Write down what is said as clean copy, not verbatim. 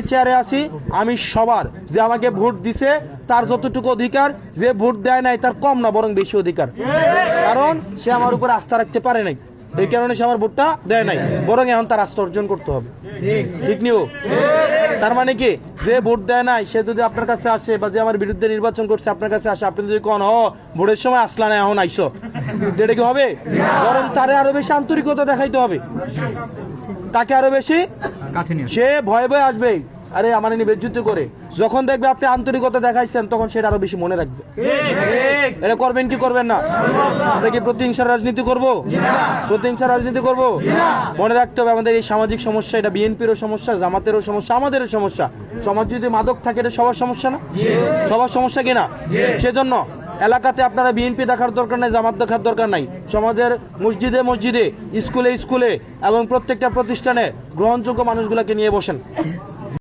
চেয়ারে আছি, আমি সবার যে আমাকে ভোট দিছে তার যতটুকু অধিকার, যে ভোট দেয় নাই তার কম না বরং বেশি অধিকার, কারণ সে আমার উপর আস্থা রাখতে পারে নাই, এই কারণে সে আমার ভোটটা দেয় নাই, বরং এখন তার আস্থা অর্জন করতে হবে। ঠিক নিও? তার মানে কি, যে ভোট দেয় নাই সে যদি আপনার কাছে আসে বা যে আমার বিরুদ্ধে নির্বাচন করছে আপনার কাছে আসে, আপনি যদি কোন ভোটের সময় আসলা না এখন আইসো, এটা কি হবে? বরং তারে আরো বেশি আন্তরিকতা দেখাইতে হবে, তাকে আরো বেশি, সে ভয়ে ভয়ে আসবে, আরে আমার নিয়ে বেজ্জতি করে, যখন দেখবে আপনি আন্তরিকতা দেখাইছেন তখন সেটা আরো বেশি মনে রাখবে। এটা করবেন কি করবেন না? আমরা কি প্রতিহিংসার রাজনীতি করব? প্রতিহিংসার রাজনীতি করব? মনে রাখতে হবে আমাদের এই সামাজিক সমস্যা, এটা বিএনপিরও সমস্যা, জামাতেরও সমস্যা, আমাদেরও সমস্যা। সমাজ যদি মাদক থাকে এটা সবার সমস্যা না? সবার সমস্যা কিনা? সেজন্য এলাকাতে আপনারা বিএনপি দেখার দরকার নাই, জামাত দেখার দরকার নাই, সমাজের মসজিদে মসজিদে, স্কুলে স্কুলে এবং প্রত্যেকটা প্রতিষ্ঠানে গ্রহণযোগ্য মানুষগুলোকে নিয়ে বসেন।